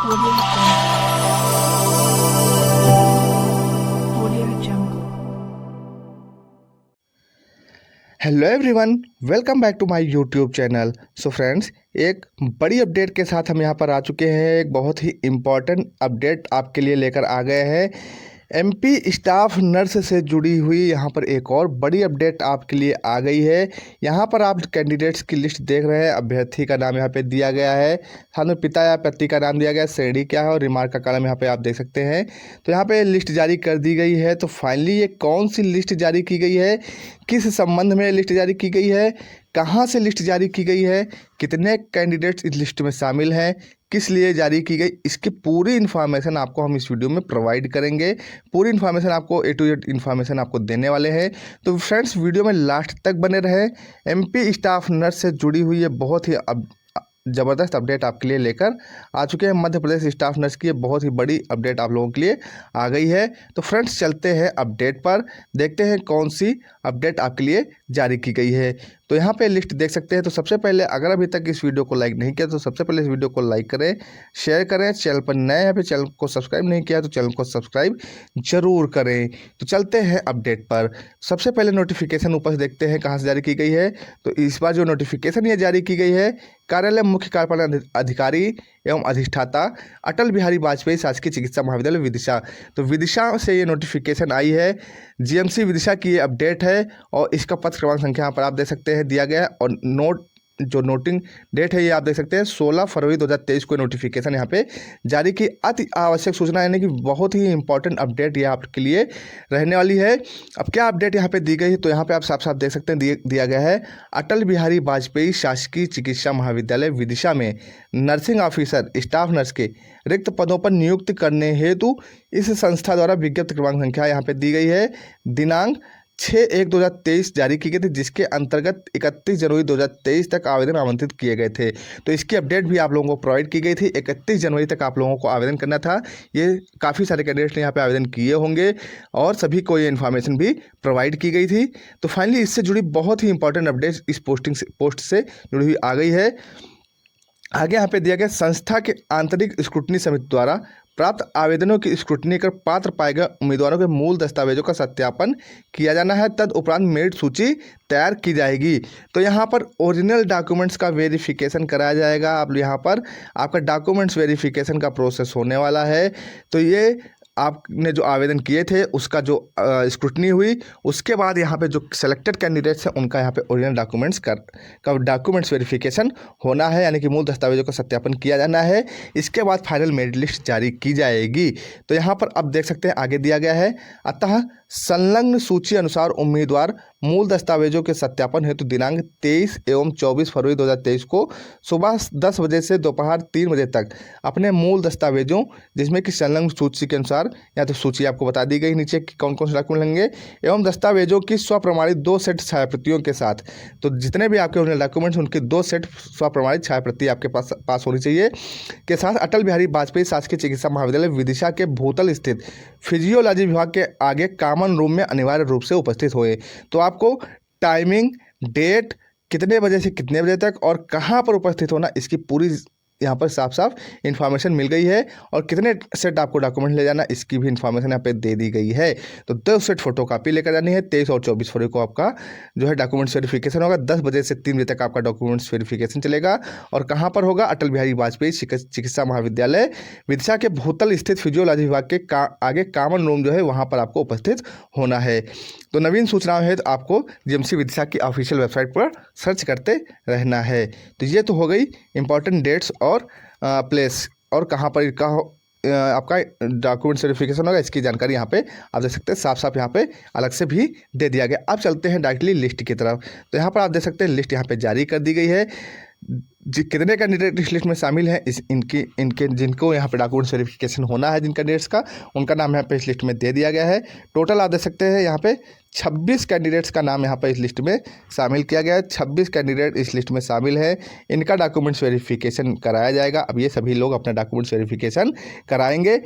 Audio Jungle. Hello everyone, welcome back to my YouTube channel. So friends, एक बड़ी update के साथ हम यहाँ पर आ चुके हैं। एक बहुत ही इम्पॉर्टेंट अपडेट आपके लिए लेकर आ गए हैं। एमपी स्टाफ नर्स से जुड़ी हुई यहाँ पर एक और बड़ी अपडेट आपके लिए आ गई है। यहाँ पर आप कैंडिडेट्स की लिस्ट देख रहे हैं। अभ्यर्थी का नाम यहाँ पे दिया गया है, साथ में पिता या पति का नाम दिया गया है, श्रेणी क्या है और रिमार्क का कॉलम यहाँ पे आप देख सकते हैं। तो यहाँ पे लिस्ट जारी कर दी गई है। तो फाइनली ये कौन सी लिस्ट जारी की गई है, किस संबंध में लिस्ट जारी की गई है, कहाँ से लिस्ट जारी की गई है, कितने कैंडिडेट्स इस लिस्ट में शामिल हैं, किस लिए जारी की गई, इसकी पूरी इन्फॉर्मेशन आपको हम इस वीडियो में प्रोवाइड करेंगे। पूरी इन्फॉर्मेशन आपको A to Z इन्फॉर्मेशन आपको देने वाले हैं। तो फ्रेंड्स, वीडियो में लास्ट तक बने रहे। एमपी स्टाफ नर्स से जुड़ी हुई ये बहुत ही ज़बरदस्त अपडेट आपके लिए लेकर आ चुके हैं। मध्य प्रदेश स्टाफ नर्स की ये बहुत ही बड़ी अपडेट आप लोगों के लिए आ गई है। तो फ्रेंड्स, चलते हैं अपडेट पर, देखते हैं कौन सी अपडेट आपके लिए जारी की गई है। तो यहाँ पे लिस्ट देख सकते हैं। तो सबसे पहले, अगर अभी तक इस वीडियो को लाइक नहीं किया तो सबसे पहले इस वीडियो को लाइक करें, शेयर करें। चैनल पर नए हैं, फिर चैनल को सब्सक्राइब नहीं किया तो चैनल को सब्सक्राइब जरूर करें। तो चलते हैं अपडेट पर। सबसे पहले नोटिफिकेशन ऊपर से देखते हैं कहाँ से जारी की गई है। तो इस बार जो नोटिफिकेशन ये जारी की गई है, कार्यालय मुख्य कार्यपालन अधिकारी एवं अधिष्ठाता अटल बिहारी वाजपेयी शासकीय चिकित्सा महाविद्यालय विदिशा। तो विदिशा से ये नोटिफिकेशन आई है। जीएमसी विदिशा की ये अपडेट है और इसका पत्र क्रमांक संख्या यहाँ पर आप देख सकते हैं दिया गया है। और नोटिंग डेट है ये आप देख सकते हैं 16 फरवरी 2023 को नोटिफिकेशन यहाँ पे जारी की। अति आवश्यक सूचना यानी कि बहुत ही इंपॉर्टेंट अपडेट ये आपके लिए रहने वाली है। अब क्या अपडेट यहाँ पे दी गई है, तो यहाँ पे आप साफ साफ देख सकते हैं दिया गया है, अटल बिहारी वाजपेयी शासकीय चिकित्सा महाविद्यालय विदिशा में नर्सिंग ऑफिसर स्टाफ नर्स के रिक्त पदों पर नियुक्त करने हेतु इस संस्था द्वारा विज्ञप्ति क्रमांक संख्या यहाँ पे दी गई है। दिनांक 6/1/2023 जारी की गई थी, जिसके अंतर्गत 31 जनवरी 2023 तक आवेदन आमंत्रित किए गए थे। तो इसकी अपडेट भी आप लोगों को प्रोवाइड की गई थी। 31 जनवरी तक आप लोगों को आवेदन करना था। ये काफ़ी सारे कैंडिडेट्स ने यहाँ पे आवेदन किए होंगे और सभी को ये इन्फॉर्मेशन भी प्रोवाइड की गई थी। तो फाइनली इससे जुड़ी बहुत ही इंपॉर्टेंट अपडेट इस पोस्ट से जुड़ी हुई आ गई है। आगे यहाँ पे दिया गया, संस्था के आंतरिक स्क्रूटनी समिति द्वारा प्राप्त आवेदनों की स्क्रूटनी कर पात्र पाए गए उम्मीदवारों के मूल दस्तावेजों का सत्यापन किया जाना है। तदुपरांत मेरिट सूची तैयार की जाएगी। तो यहाँ पर ओरिजिनल डॉक्यूमेंट्स का वेरिफिकेशन कराया जाएगा। अब यहाँ पर आपका डॉक्यूमेंट्स वेरिफिकेशन का प्रोसेस होने वाला है। तो ये आपने जो आवेदन किए थे उसका जो स्क्रूटनी हुई, उसके बाद यहाँ पे जो सेलेक्टेड कैंडिडेट्स हैं उनका यहाँ पे ओरिजिनल डॉक्यूमेंट्स का डॉक्यूमेंट्स वेरिफिकेशन होना है, यानी कि मूल दस्तावेजों का सत्यापन किया जाना है। इसके बाद फाइनल मेरिट लिस्ट जारी की जाएगी। तो यहाँ पर अब देख सकते हैं आगे दिया गया है, अतः संलग्न सूची अनुसार उम्मीदवार मूल दस्तावेजों के सत्यापन हेतु दिनांक 23 एवं 24 फरवरी 2023 को सुबह 10 बजे से दोपहर 3 बजे तक अपने मूल दस्तावेजों, जिसमें कि संलग्न सूची के अनुसार, या तो सूची आपको बता दी गई नीचे कि कौन कौन से डॉक्यूमेंट लेंगे, एवं दस्तावेजों की स्वप्रमाणित 2 सेट छायाप्रतियों के साथ। तो जितने भी आपके ओरिजिनल डॉक्यूमेंट्स उनकी 2 सेट स्वप्रमाणित छायाप्रति आपके पास होनी चाहिए, के साथ अटल बिहारी वाजपेयी शासकीय चिकित्सा महाविद्यालय विदिशा के भूतल स्थित फिजियोलॉजी विभाग के आगे कॉमन रूम में अनिवार्य रूप से उपस्थित हुए। तो आपको टाइमिंग, डेट, कितने बजे से कितने बजे तक और कहाँ पर उपस्थित होना, इसकी पूरी यहाँ पर साफ साफ इन्फॉर्मेशन मिल गई है। और कितने सेट आपको डॉक्यूमेंट ले जाना, इसकी भी इन्फॉर्मेशन यहाँ पे दे दी गई है। तो 2 सेट फोटो कापी लेकर जानी है। 23 और 24 फरवरी को आपका जो है डॉक्यूमेंट्स वेरिफिकेशन होगा। 10 बजे से 3 बजे तक आपका डॉक्यूमेंट्स वेरिफिकेशन चलेगा। और कहाँ पर होगा, अटल बिहारी वाजपेयी चिकित्सा महाविद्यालय विदिशा के भूतल स्थित फिजियोलॉजी विभाग के आगे कॉमन रूम जो है वहाँ पर आपको उपस्थित होना है। तो नवीन सूचनाएं है तो आपको जीएमसी विदिशा की ऑफिशियल वेबसाइट पर सर्च करते रहना है। तो ये तो हो गई इंपॉर्टेंट डेट्स और प्लेस और कहाँ पर आपका डॉक्यूमेंट्स वेरिफिकेशन होगा, इसकी जानकारी यहाँ पे आप देख सकते हैं साफ साफ यहाँ पे अलग से भी दे दिया गया। अब चलते हैं डायरेक्टली लिस्ट की तरफ। तो यहाँ पर आप देख सकते हैं लिस्ट यहाँ पे जारी कर दी गई है। कितने कैंडिडेट इस लिस्ट में शामिल हैं, इनके जिनको यहाँ पे डॉक्यूमेंट्स वेरिफिकेशन होना है, जिन कैंडिडेट्स का, उनका नाम यहाँ पे इस लिस्ट में दे दिया गया है। टोटल आप देख सकते हैं यहाँ पे 26 कैंडिडेट्स का नाम यहाँ पर इस लिस्ट में शामिल किया गया है। 26 कैंडिडेट इस लिस्ट में शामिल है। इनका डॉक्यूमेंट्स वेरिफिकेशन कराया जाएगा। अब ये सभी लोग अपना डॉक्यूमेंट्स वेरिफिकेशन कराएंगे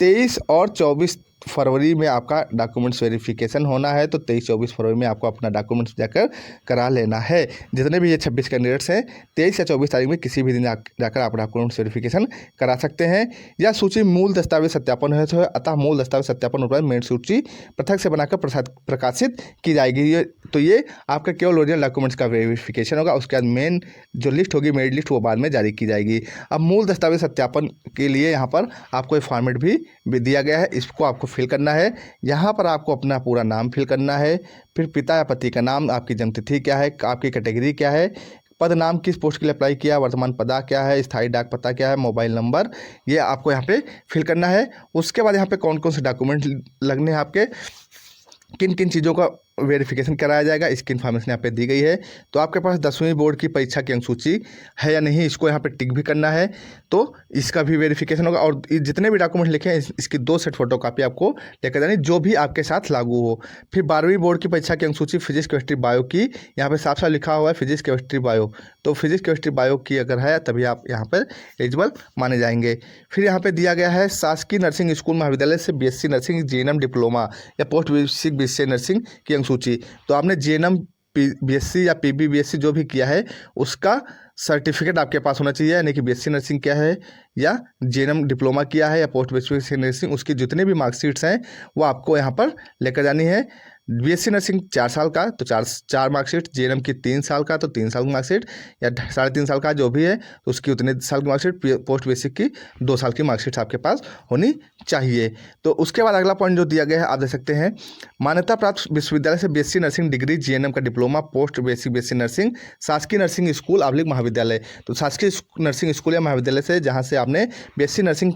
23 और 24 फरवरी में आपका डॉक्यूमेंट्स वेरिफिकेशन होना है, तो 23-24 फरवरी में आपको अपना डॉक्यूमेंट्स जाकर करा लेना है। जितने भी ये 26 कैंडिडेट्स हैं 23 या 24 तारीख में किसी भी दिन जाकर आप डॉक्यूमेंट्स वेरिफिकेशन करा सकते हैं। यह सूची मूल दस्तावेज सत्यापन है, तो अतः मूल दस्तावेज सत्यापन उपरांत मेरिट सूची पृथक से बनाकर प्रकाशित की जाएगी। तो ये आपका केवल ओरिजिनल डॉक्यूमेंट्स का वेरिफिकेशन होगा, उसके बाद मेन जो लिस्ट होगी मेरिट लिस्ट वो बाद में जारी की जाएगी। अब मूल दस्तावेज सत्यापन के लिए यहाँ पर आपको एक फॉर्मेट भी दिया गया है, इसको आपको फिल करना है। यहाँ पर आपको अपना पूरा नाम फिल करना है, फिर पिता या पति का नाम, आपकी जन्मतिथि क्या है, आपकी कैटेगरी क्या है, पद नाम किस पोस्ट के लिए अप्लाई किया, वर्तमान पता क्या है, स्थायी डाक पता क्या है, मोबाइल नंबर, ये आपको यहाँ पे फिल करना है। उसके बाद यहाँ पे कौन कौन से डॉक्यूमेंट लगने हैं, आपके किन किन चीज़ों का वेरिफिकेशन कराया जाएगा, इसकी इन्फॉर्मेशन यहाँ पे दी गई है। तो आपके पास 10वीं बोर्ड की परीक्षा की अंकसूची है या नहीं, इसको यहाँ पे टिक भी करना है, तो इसका भी वेरिफिकेशन होगा। और जितने भी डॉक्यूमेंट लिखे हैं इसकी 2 सेट फोटोकॉपी आपको लेकर जानी, जो भी आपके साथ लागू हो। फिर 12वीं बोर्ड की परीक्षा की अंकसूची फिजिक्स केमिस्ट्री बायो की, यहाँ पर साफ साफ लिखा हुआ है फिजिक्स केमिस्ट्री बायो, तो फिजिक्स केमिस्ट्री बायो की अगर है तभी आप यहाँ पर एलिजिबल माने जाएंगे। फिर यहाँ पर दिया गया है शासकीय नर्सिंग स्कूल महाविद्यालय से BSc नर्सिंग GNM डिप्लोमा या पोस्ट बेसिक BSc नर्सिंग की सूची। तो आपने GNM BSc या PB BSc जो भी किया है उसका सर्टिफिकेट आपके पास होना चाहिए, यानी कि BSc नर्सिंग क्या है या GNM डिप्लोमा किया है या पोस्ट बेसिक नर्सिंग, उसकी जितने भी मार्कशीट्स हैं वो आपको यहाँ पर लेकर जानी है। BSc नर्सिंग 4 साल का तो 4 मार्कशीट, GNM की 3 साल का तो 3 साल की मार्कशीट या 3.5 साल का जो भी है तो उसकी उतने साल की मार्कशीट, पोस्ट बेसिक की 2 साल की मार्कशीट आपके पास होनी चाहिए। तो उसके बाद अगला पॉइंट जो दिया गया है आप देख सकते हैं, मान्यता प्राप्त विश्वविद्यालय से BSc नर्सिंग डिग्री, GNM का diploma, post basic BSc nursing, शासकीय नर्सिंग स्कूल / महाविद्यालय। तो शासकीय नर्सिंग स्कूल या महाविद्यालय से जहाँ से आपने BSc नर्सिंग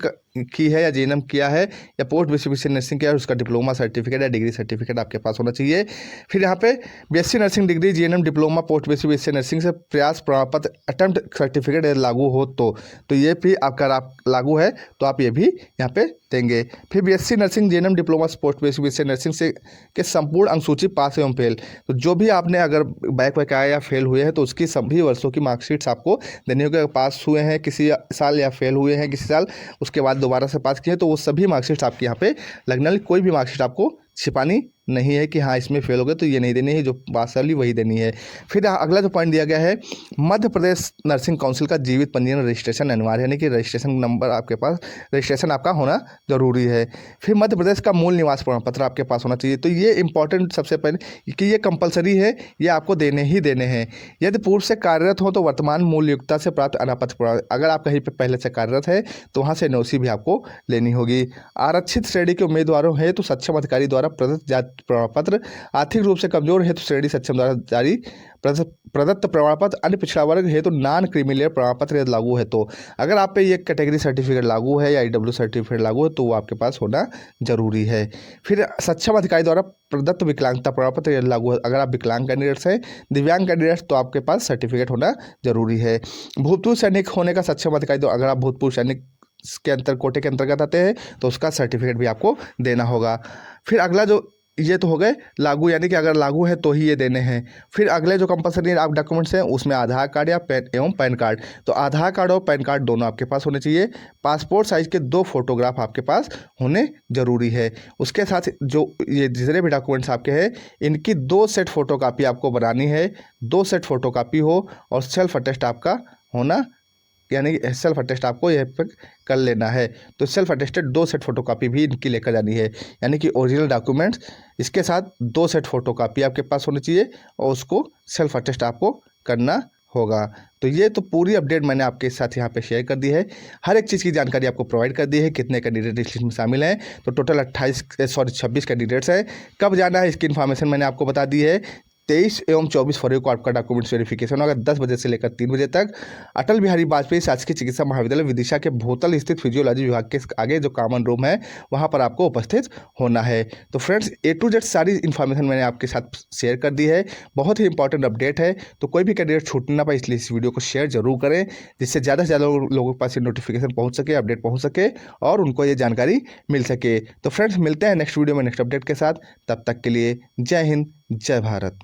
की है या GNM किया है या पोस्ट बेसिक BSc नर्सिंग किया है, उसका डिप्लोमा सर्टिफिकेट या डिग्री सर्टिफिकेट आपके पास होना चाहिए। फिर यहाँ पे BSc nursing degree, GNM diploma, post basic BSc nursing से प्रयास प्रमाण पत्र अटेम्प्ट सर्टिफिकेट लागू हो तो ये भी आपका लागू है तो आप ये भी यहाँ पे देंगे। फिर BSc nursing, GNM diploma, post basic BSc nursing से के संपूर्ण अंकसूची पास एवं फेल, तो जो भी आपने अगर बैक आया या फेल हुए हैं तो उसकी सभी वर्षों की मार्कशीट्स आपको देनी होगी। पास हुए हैं किसी साल या फेल हुए हैं किसी साल, उसके बाद दोबारा से पास किए हैं तो वो सभी मार्कशीट्स आपके यहाँ पे लगने वाली, कोई भी मार्कशीट आपको छिपानी नहीं है कि हाँ इसमें फेल हो गए तो ये नहीं देनी है, जो पास वाली वही देनी है। फिर अगला जो पॉइंट दिया गया है, मध्य प्रदेश नर्सिंग काउंसिल का जीवित पंजीयन रजिस्ट्रेशन अनिवार्य है, यानी कि रजिस्ट्रेशन नंबर आपके पास, रजिस्ट्रेशन आपका होना जरूरी है। फिर मध्य प्रदेश का मूल निवास प्रमाण पत्र आपके पास होना चाहिए, तो ये इंपॉर्टेंट सबसे पहले कि ये कंपलसरी है, ये आपको देने ही देने हैं। यदि पूर्व से कार्यरत हो तो वर्तमान मूल नियोक्ता से प्राप्त अनापत्ति प्रमाण, अगर आप कहीं पर पहले से कार्यरत है तो वहाँ से NOC भी आपको लेनी होगी। आरक्षित श्रेणी के उम्मीदवारों है तो सक्षम अधिकारी द्वारा प्रदत्त जाति प्रमाण पत्र, आर्थिक रूप से कमजोर है तो श्रेणी सक्षम द्वारा जारी प्रदत्त प्रमाण पत्र, अन्य पिछड़ा वर्ग है तो नॉन क्रीमी प्रमाण पत्र यदि लागू है तो, अगर आप पे ये कैटेगरी सर्टिफिकेट लागू है या IW सर्टिफिकेट लागू है तो वो आपके पास होना जरूरी है। फिर सक्षम अधिकारी द्वारा प्रदत्त विकलांगता प्रमाण पत्र यदि लागू है, अगर आप विकलांग कैंडिडेट्स हैं, दिव्यांग कैंडिडेट्स तो आपके पास सर्टिफिकेट होना जरूरी है। भूतपूर्व सैनिक होने का सक्षम अधिकारी, तो अगर आप भूतपूर्व सैनिक के कोटे के अंतर्गत आते हैं तो उसका सर्टिफिकेट भी आपको देना होगा। फिर अगला जो ये तो हो गए लागू, यानी कि अगर लागू है तो ही ये देने हैं। फिर अगले जो कंपलसरी आप डॉक्यूमेंट्स हैं उसमें आधार कार्ड या पैन कार्ड, तो आधार कार्ड और पैन कार्ड दोनों आपके पास होने चाहिए। पासपोर्ट साइज के 2 फोटोग्राफ आपके पास होने जरूरी है। उसके साथ जो ये जितने भी डॉक्यूमेंट्स आपके हैं इनकी 2 सेट फोटोकॉपी आपको बनानी है, 2 सेट फोटोकॉपी हो और सेल्फ अटेस्ट आपका होना, यानी कि सेल्फ अटेस्ट आपको यह पर कर लेना है। तो सेल्फ अटेस्टेड 2 सेट फोटोकॉपी भी इनकी लेकर जानी है, यानी कि ओरिजिनल डॉक्यूमेंट्स इसके साथ 2 सेट फोटोकॉपी आपके पास होनी चाहिए और उसको सेल्फ अटेस्ट आपको करना होगा। तो ये तो पूरी अपडेट मैंने आपके साथ यहाँ पे शेयर कर दी है, हर एक चीज़ की जानकारी आपको प्रोवाइड कर दी है। कितने कैंडिडेट इस लिस्ट में शामिल हैं, तो टोटल 26 कैंडिडेट्स हैं। कब जाना है इसकी इन्फॉर्मेशन मैंने आपको बता दी है। 23 एवं 24 फरवरी को आपका डॉक्यूमेंट्स वेरिफिकेशन होगा 10 बजे से लेकर 3 बजे तक। अटल बिहारी वाजपेयी शासकीय चिकित्सा महाविद्यालय विदिशा के भोतल स्थित फिजियोलॉजी विभाग के आगे जो कॉमन रूम है वहां पर आपको उपस्थित होना है। तो फ्रेंड्स A to Z सारी इन्फॉर्मेशन मैंने आपके साथ शेयर कर दी है, बहुत ही इंपॉर्टेंट अपडेट है, तो कोई भी कैंडिडेट छूटना ना पाए इसलिए इस वीडियो को शेयर जरूर करें, जिससे ज़्यादा से ज़्यादा लोगों के पास ये नोटिफिकेशन पहुँच सके, अपडेट पहुँच सके और उनको ये जानकारी मिल सके। तो फ्रेंड्स मिलते हैं नेक्स्ट वीडियो में नेक्स्ट अपडेट के साथ, तब तक के लिए जय हिंद जय भारत।